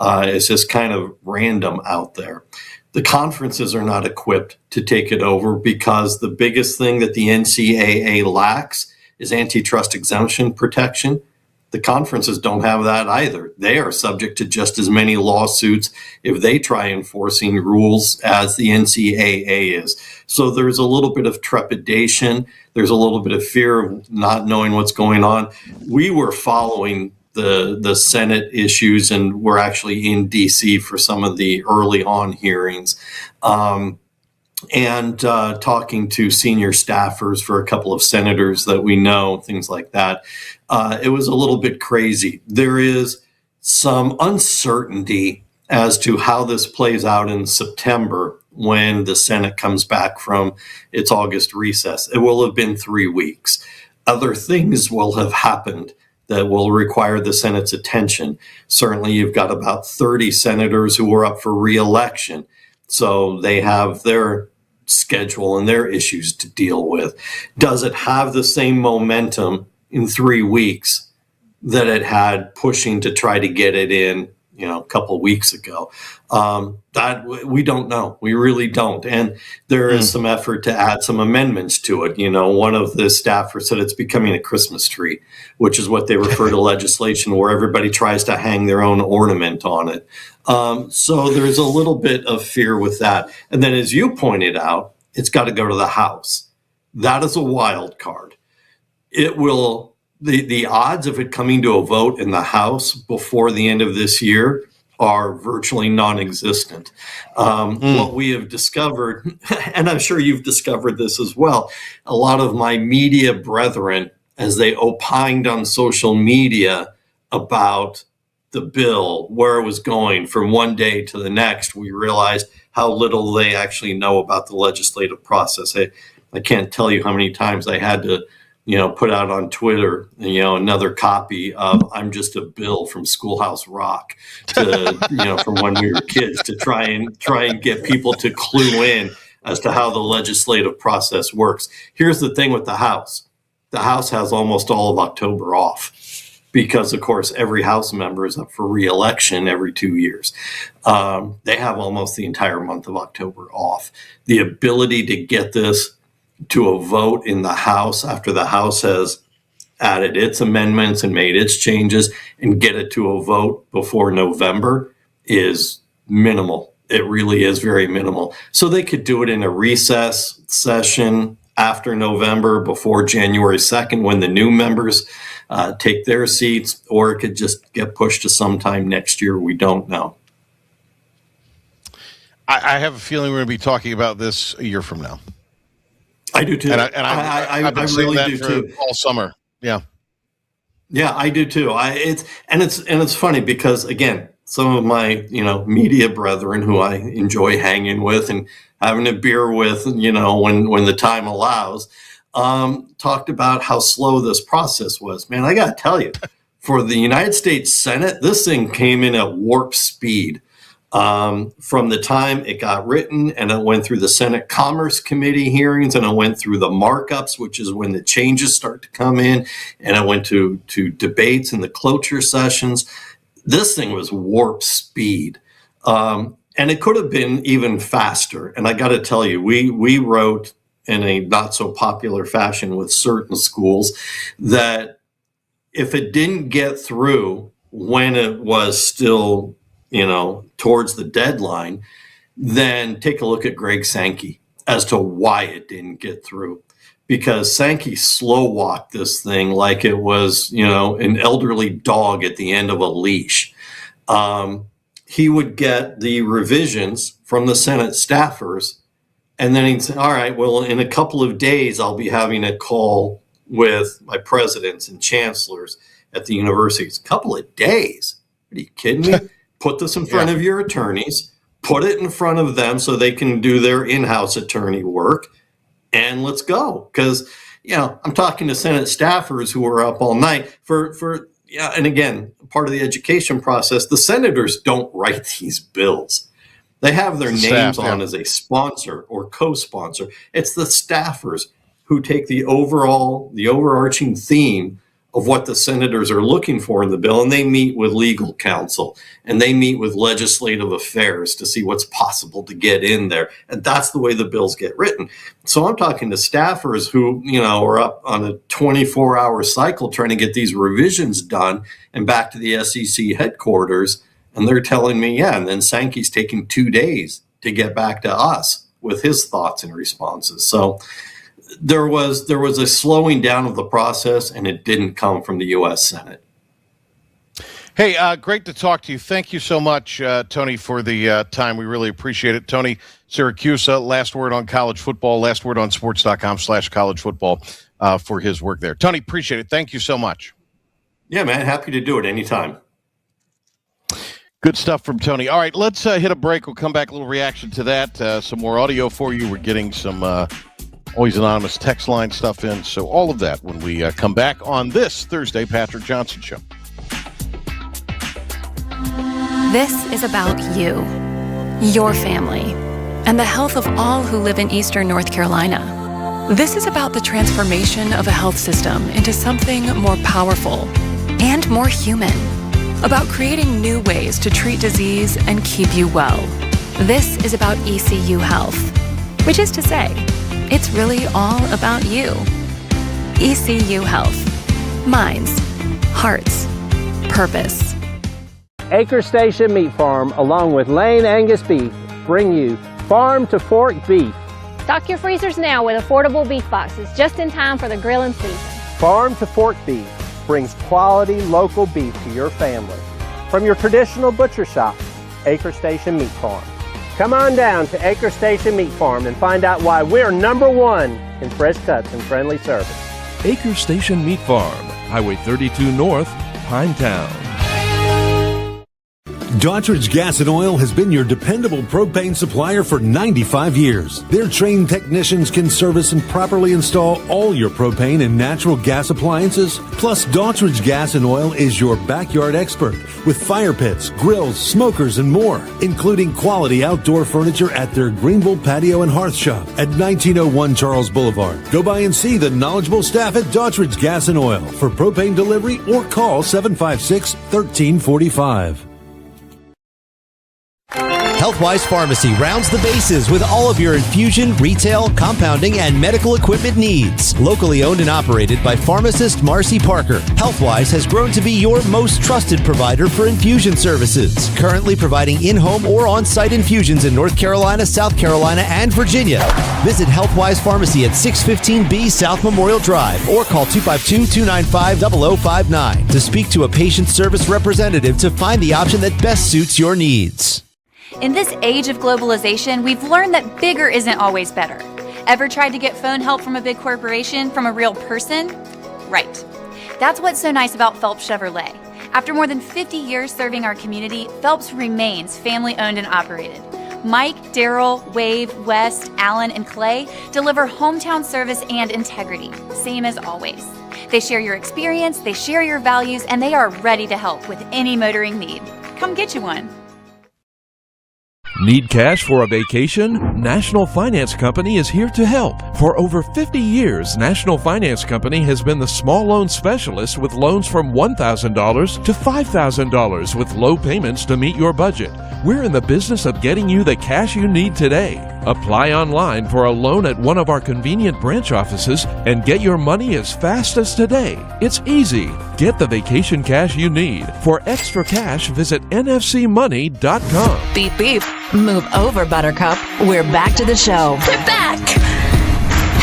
Speaker 15: It's just kind of random out there. The conferences are not equipped to take it over because the biggest thing that the NCAA lacks is antitrust exemption protection. The conferences don't have that either. They are subject to just as many lawsuits if they try enforcing rules as the NCAA is. So there's a little bit of trepidation. There's a little bit of fear of not knowing what's going on. We were following the Senate issues, and we're actually in D.C. for some of the early on hearings, and talking to senior staffers for a couple of senators that we know, things like that. It was a little bit crazy. There is some uncertainty as to how this plays out in September when the Senate comes back from its August recess. It will have been 3 weeks. Other things will have happened that will require the Senate's attention. Certainly, you've got about 30 senators who are up for re-election. So they have their schedule and their issues to deal with. Does it have the same momentum in 3 weeks that it had pushing to try to get it in, a couple of weeks ago? That we don't know. We really don't. And there is some effort to add some amendments to it. One of the staffers said it's becoming a Christmas tree, which is what they refer to legislation where everybody tries to hang their own ornament on it. So there's a little bit of fear with that. And then, as you pointed out, it's got to go to the House. That is a wild card. It will. The odds of it coming to a vote in the House before the end of this year are virtually non-existent. What we have discovered, and I'm sure you've discovered this as well, a lot of my media brethren, as they opined on social media about the bill, where it was going from one day to the next, we realized how little they actually know about the legislative process. I can't tell you how many times I had to, put out on Twitter, another copy of "I'm Just a Bill" from Schoolhouse Rock to, from when we were kids, to try and get people to clue in as to how the legislative process works. Here's the thing with the House. The House has almost all of October off because, of course, every House member is up for re-election every 2 years. They have almost the entire month of October off. The ability to get this to a vote in the House after the House has added its amendments and made its changes and get it to a vote before November is minimal. It really is very minimal. So they could do it in a recess session after November, before January 2nd, when the new members take their seats, or it could just get pushed to sometime next year. We don't know.
Speaker 3: I have a feeling we're going to be talking about this a year from now.
Speaker 15: I do too.
Speaker 3: And I've been saying that for all summer. Yeah.
Speaker 15: Yeah, I do too. It's funny because, again, some of my, media brethren who I enjoy hanging with and having a beer with, when the time allows, talked about how slow this process was. Man, I got to tell you, for the United States Senate, this thing came in at warp speed. From the time it got written, and it went through the Senate Commerce Committee hearings, and it went through the markups, which is when the changes start to come in, and it went to debates and the cloture sessions. This thing was warp speed. And it could have been even faster. And I got to tell you, we wrote in a not so popular fashion with certain schools that if it didn't get through when it was still, towards the deadline, then take a look at Greg Sankey as to why it didn't get through. Because Sankey slow walked this thing like it was, an elderly dog at the end of a leash. He would get the revisions from the Senate staffers, and then he'd say, all right, well, in a couple of days, I'll be having a call with my presidents and chancellors at the universities. A couple of days? Are you kidding me? Put this in front of your attorneys, put it in front of them so they can do their in-house attorney work, and let's go. Because, I'm talking to Senate staffers who are up all night and again, part of the education process, the senators don't write these bills. They have their names on as a sponsor or co-sponsor. It's the staffers who take the overarching theme of what the senators are looking for in the bill, and they meet with legal counsel and they meet with legislative affairs to see what's possible to get in there. And that's the way the bills get written. So I'm talking to staffers who, are up on a 24-hour cycle trying to get these revisions done and back to the SEC headquarters. And they're telling me, and then Sankey's taking 2 days to get back to us with his thoughts and responses. So there was a slowing down of the process, and it didn't come from the U.S. Senate.
Speaker 3: Hey, great to talk to you. Thank you so much, Tony, for the time. We really appreciate it. Tony Syrakusa, last word on college football, last word on sports.com/college football for his work there. Tony, appreciate it. Thank you so much.
Speaker 15: Yeah, man. Happy to do it anytime.
Speaker 3: Good stuff from Tony. All right, let's hit a break. We'll come back, a little reaction to that. Some more audio for you. We're getting some always anonymous text line stuff in. So all of that when we come back on this Thursday Patrick Johnson Show.
Speaker 13: This is about you, your family, and the health of all who live in Eastern North Carolina. This is about the transformation of a health system into something more powerful and more human. About creating new ways to treat disease and keep you well. This is about ECU Health, which is to say, it's really all about you. ECU Health. Minds, hearts, purpose.
Speaker 16: Acre Station Meat Farm, along with Lane Angus Beef, bring you Farm to Fork Beef.
Speaker 17: Stock your freezers now with affordable beef boxes, just in time for the grilling season.
Speaker 16: Farm to Fork Beef brings quality local beef to your family. From your traditional butcher shop, Acre Station Meat Farm. Come on down to Acre Station Meat Farm and find out why we're #1 in fresh cuts and friendly service.
Speaker 18: Acre Station Meat Farm, Highway 32 North, Pinetown.
Speaker 14: Daughtridge Gas and Oil has been your dependable propane supplier for 95 years. Their trained technicians can service and properly install all your propane and natural gas appliances. Plus, Daughtridge Gas and Oil is your backyard expert with fire pits, grills, smokers, and more, including quality outdoor furniture at their Greenville Patio and Hearth Shop at 1901 Charles Boulevard. Go by and see the knowledgeable staff at Daughtridge Gas and Oil for propane delivery or call 756-1345.
Speaker 11: Healthwise Pharmacy rounds the bases with all of your infusion, retail, compounding, and medical equipment needs. Locally owned and operated by pharmacist Marcy Parker, Healthwise has grown to be your most trusted provider for infusion services. Currently providing in-home or on-site infusions in North Carolina, South Carolina, and Virginia. Visit Healthwise Pharmacy at 615B South Memorial Drive or call 252-295-0059 to speak to a patient service representative to find the option that best suits your needs.
Speaker 12: In this age of globalization, we've learned that bigger isn't always better. Ever tried to get phone help from a big corporation from a real person? Right. That's what's so nice about Phelps Chevrolet. After more than 50 years serving our community, Phelps remains family-owned and operated. Mike, Daryl, Wave, West, Alan, and Clay deliver hometown service and integrity, same as always. They share your experience, they share your values, and they are ready to help with any motoring need. Come get you one.
Speaker 18: Need cash for a vacation? National Finance Company is here to help. For over 50 years, National Finance Company has been the small loan specialist with loans from $1,000 to $5,000 with low payments to meet your budget. We're in the business of getting you the cash you need today. Apply online for a loan at one of our convenient branch offices and get your money as fast as today. It's easy. Get the vacation cash you need. For extra cash, visit nfcmoney.com.
Speaker 1: Beep, beep. Move over, Buttercup. We're back to the show.
Speaker 19: We're back!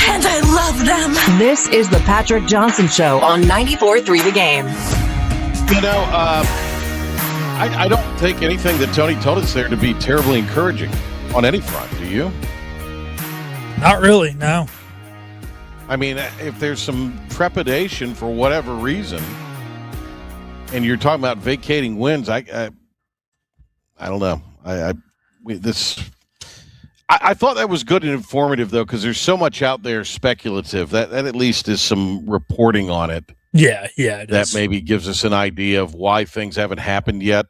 Speaker 19: And I love them!
Speaker 1: This is the Patrick Johnson Show on 94.3 The Game.
Speaker 3: You know, I don't take anything that Tony told us there to be terribly encouraging on any front. Do you?
Speaker 6: Not really, no.
Speaker 3: I mean, if there's some trepidation for whatever reason, and you're talking about vacating wins, I don't know. I thought that was good and informative, though, because there's so much out there speculative that at least is some reporting on it.
Speaker 6: Yeah,
Speaker 3: that maybe gives us an idea of why things haven't happened yet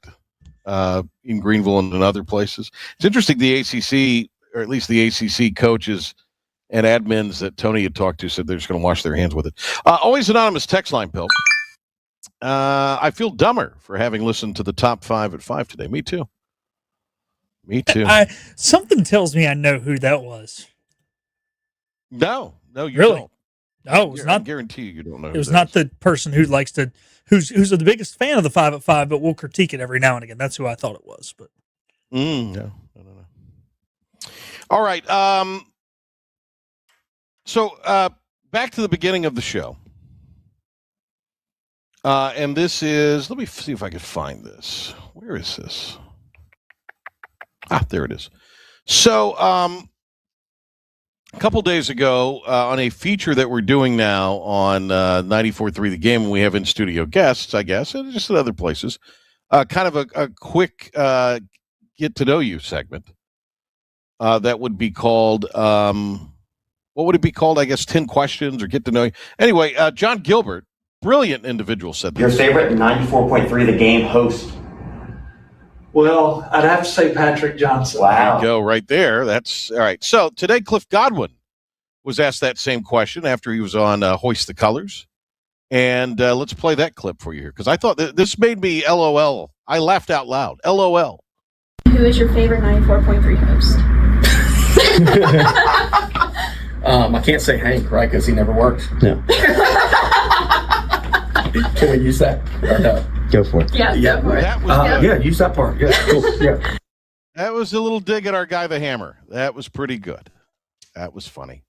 Speaker 3: in Greenville and in other places. It's interesting, the ACC, or at least the ACC coaches and admins that Tony had talked to said they're just going to wash their hands with it. Always anonymous text line, Pill. I feel dumber for having listened to the top 5 at 5 today. Me too. Me too.
Speaker 6: Something tells me I know who that was.
Speaker 3: No, you
Speaker 6: really
Speaker 3: don't.
Speaker 6: No, it was not.
Speaker 3: I guarantee you don't know.
Speaker 6: It was not the person who likes to, who's the biggest fan of the 5 at 5, but will critique it every now and again. That's who I thought it was. But
Speaker 3: no. All right. So back to the beginning of the show. And this is, let me see if I can find this. Where is this? There it is. So a couple days ago, on a feature that we're doing now on 94.3 The Game, and we have in-studio guests, I guess, and just at other places, kind of a quick get-to-know-you segment that would be called, what would it be called? I guess 10 questions or get to know you. Anyway, John Gilbert, brilliant individual, said this.
Speaker 4: Your favorite 94.3 The Game host?
Speaker 5: Well, I'd have to say Patrick Johnson.
Speaker 3: There you go, right there. That's all right. So today, Cliff Godwin was asked that same question after he was on Hoist the Colors. And let's play that clip for you here, because I thought this made me LOL. I laughed out loud. LOL.
Speaker 20: Who is your favorite 94.3 host?
Speaker 21: I can't say Hank, right? Because he never works. No. Can we use that? Or no?
Speaker 20: Go for it. Yeah.
Speaker 21: Right.
Speaker 3: That was
Speaker 21: yeah, use that part. Yeah, cool. Yeah.
Speaker 3: That was a little dig at our guy, the Hammer. That was pretty good. That was funny.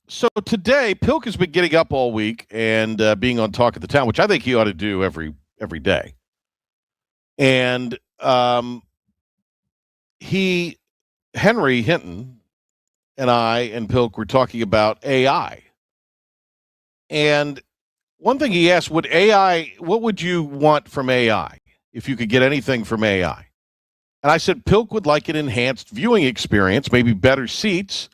Speaker 3: So today, Pilk has been getting up all week and being on Talk of the Town, which I think he ought to do every day. And Henry Hinton and I and Pilk were talking about AI. And one thing he asked, what would you want from AI if you could get anything from AI? And I said, Pilk would like an enhanced viewing experience, maybe better seats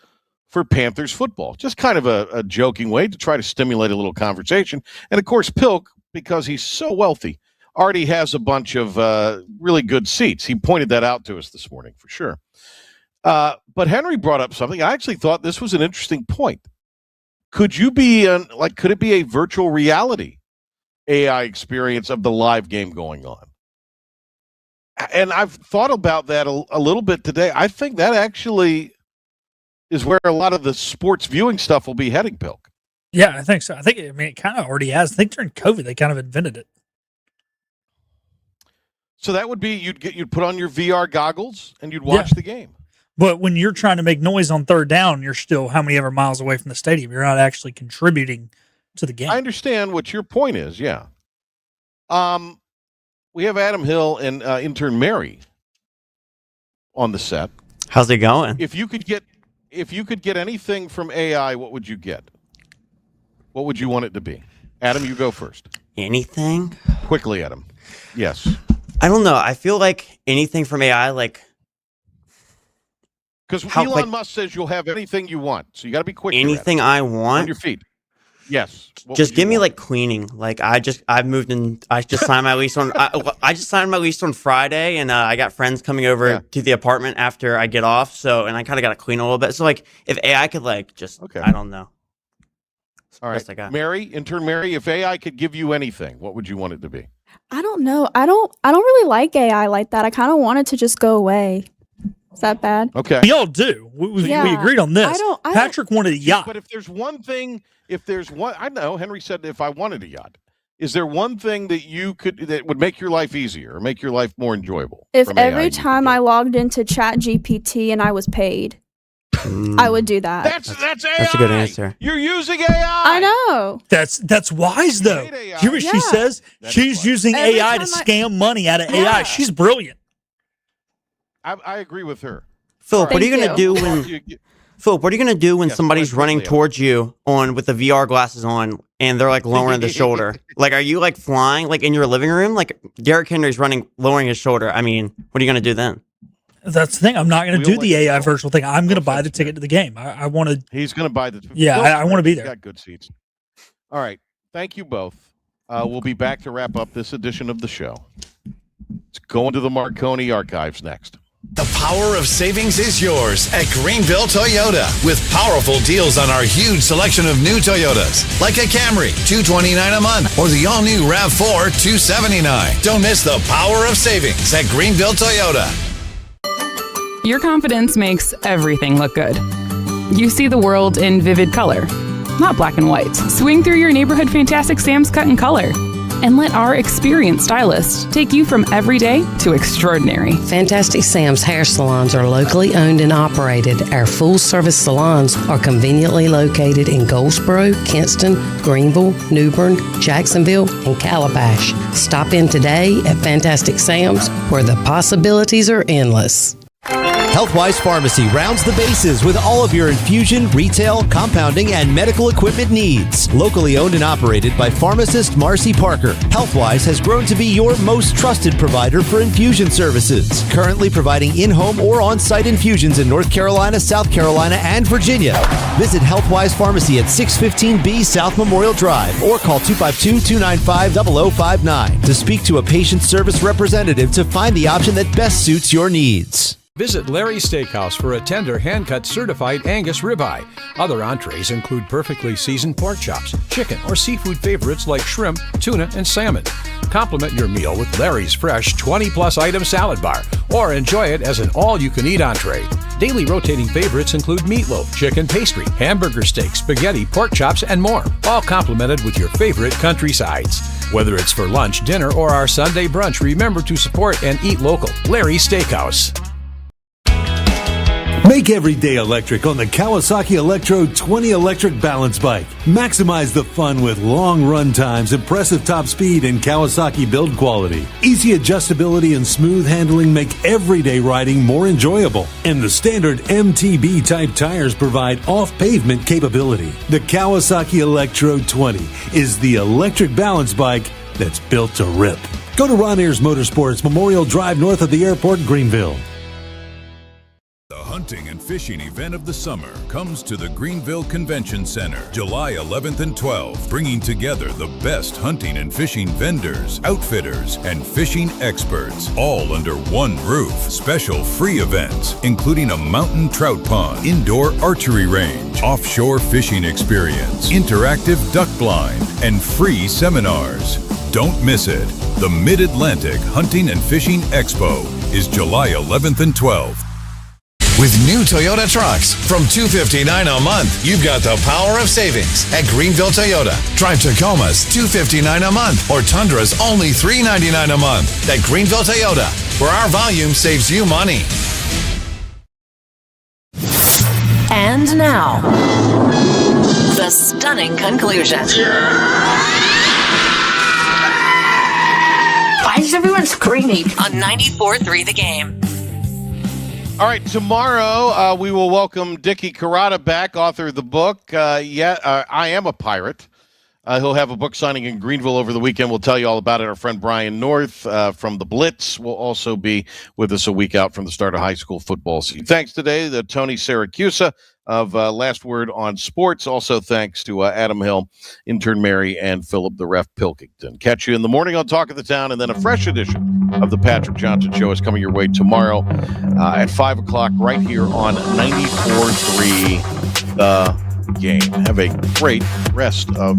Speaker 3: for Panthers football. Just kind of a joking way to try to stimulate a little conversation. And of course, Pilk, because he's so wealthy, already has a bunch of really good seats. He pointed that out to us this morning for sure. But Henry brought up something. I actually thought this was an interesting point. Could you be could it be a virtual reality AI experience of the live game going on? And I've thought about that a little bit today. I think that actually is where a lot of the sports viewing stuff will be heading, Pilk.
Speaker 6: Yeah, I think so. It kind of already has. I think during COVID, they kind of invented it.
Speaker 3: So that would be you'd put on your VR goggles and you'd watch the game.
Speaker 6: But when you're trying to make noise on third down, you're still how many ever miles away from the stadium. You're not actually contributing to the game.
Speaker 3: I understand what your point is, yeah. We have Adam Hill and intern Mary on the set.
Speaker 4: How's it going?
Speaker 3: If you could get anything from AI, what would you get? What would you want it to be? Adam, you go first.
Speaker 4: Anything?
Speaker 3: Quickly, Adam. Yes.
Speaker 4: I don't know. I feel like anything from AI,
Speaker 3: because Elon Musk says you'll have anything you want, so you got to be quick.
Speaker 4: Anything I want
Speaker 3: on your feet. Yes.
Speaker 4: Just give me cleaning. I've moved in. I just signed my lease on. I just signed my lease on Friday, and I got friends coming over to the apartment after I get off. So, and I kind of got to clean a little bit. So, if AI could I don't know.
Speaker 3: All right, Mary, intern Mary, if AI could give you anything, what would you want it to be?
Speaker 7: I don't know. I don't really like AI like that. I kind of want it to just go away. Is that bad?
Speaker 3: Okay.
Speaker 6: We all do. We agreed on this. Patrick wanted a yacht.
Speaker 3: But if there's one, I know Henry said if I wanted a yacht, is there one thing that would make your life easier or make your life more enjoyable?
Speaker 7: If every time I logged into ChatGPT and I was paid, I would do that.
Speaker 3: That's AI.
Speaker 4: That's a good answer.
Speaker 3: You're using AI.
Speaker 7: I know.
Speaker 6: That's wise though. Hear what she says? She's using AI to scam money out of AI. She's brilliant.
Speaker 3: I agree with her.
Speaker 4: Philip, what are you gonna do when? Philip, what are you gonna do when somebody's running towards you with the VR glasses on and they're lowering the shoulder? Are you flying in your living room? Derrick Henry's lowering his shoulder. I mean, what are you gonna do then?
Speaker 6: That's the thing. I'm not going to do the AI virtual thing. I'm going to buy the ticket to the game. I want to.
Speaker 3: He's going to buy the.
Speaker 6: Yeah, I want to be there.
Speaker 3: Got good seats. All right. Thank you both. We'll be back to wrap up this edition of the show. Let's go into the Marconi archives next.
Speaker 22: The power of savings is yours at Greenville Toyota with powerful deals on our huge selection of new Toyotas, like a Camry, $229 a month, or the all-new RAV4, $279. Don't miss the power of savings at Greenville Toyota.
Speaker 23: Your confidence makes everything look good. You see the world in vivid color, not black and white. Swing through your neighborhood Fantastic Sam's Cut in Color and let our experienced stylists take you from everyday to extraordinary.
Speaker 24: Fantastic Sam's hair salons are locally owned and operated. Our full-service salons are conveniently located in Goldsboro, Kinston, Greenville, Newbern, Jacksonville, and Calabash. Stop in today at Fantastic Sam's, where the possibilities are endless.
Speaker 11: Healthwise Pharmacy rounds the bases with all of your infusion, retail, compounding, and medical equipment needs. Locally owned and operated by pharmacist Marcy Parker, Healthwise has grown to be your most trusted provider for infusion services. Currently providing in-home or on-site infusions in North Carolina, South Carolina, and Virginia. Visit Healthwise Pharmacy at 615B South Memorial Drive or call 252-295-0059 to speak to a patient service representative to find the option that best suits your needs.
Speaker 25: Visit Larry's Steakhouse for a tender, hand-cut certified Angus ribeye. Other entrees include perfectly seasoned pork chops, chicken, or seafood favorites like shrimp, tuna, and salmon. Complement your meal with Larry's fresh 20-plus item salad bar, or enjoy it as an all-you-can-eat entree. Daily rotating favorites include meatloaf, chicken pastry, hamburger steak, spaghetti, pork chops, and more, all complemented with your favorite country sides. Whether it's for lunch, dinner, or our Sunday brunch, remember to support and eat local. Larry's Steakhouse.
Speaker 14: Make every day electric on the Kawasaki Electro 20 electric balance bike. Maximize the fun with long run times, impressive top speed, and Kawasaki build quality. Easy adjustability and smooth handling make everyday riding more enjoyable. And the standard MTB type tires provide off-pavement capability. The Kawasaki Electro 20 is the electric balance bike that's built to rip. Go to Ron Ayers Motorsports, Memorial Drive north of the airport, Greenville.
Speaker 2: The hunting and fishing event of the summer comes to the Greenville Convention Center, July 11th and 12th, bringing together the best hunting and fishing vendors, outfitters, and fishing experts, all under one roof. Special free events, including a mountain trout pond, indoor archery range, offshore fishing experience, interactive duck blind, and free seminars. Don't miss it. The Mid-Atlantic Hunting and Fishing Expo is July 11th and 12th.
Speaker 22: With new Toyota trucks from $259 a month, you've got the power of savings at Greenville Toyota. Drive Tacomas $259 a month or Tundras only $399 a month at Greenville Toyota, where our volume saves you money.
Speaker 1: And now, the stunning conclusion.
Speaker 19: Why is everyone screaming?
Speaker 1: On 94.3 The Game.
Speaker 3: All right, tomorrow we will welcome Dickie Carrata back, author of the book, I Am a Pirate. He'll have a book signing in Greenville over the weekend. We'll tell you all about it. Our friend Brian North from the Blitz will also be with us a week out from the start of high school football season. Thanks today to Tony Syrakusa of Last Word on Sports. Also thanks to Adam Hill, intern Mary, and Philip the Ref Pilkington. Catch you in the morning on Talk of the Town, and then a fresh edition of the Patrick Johnson Show is coming your way tomorrow at 5 o'clock right here on 94.3 The Game. Have a great rest of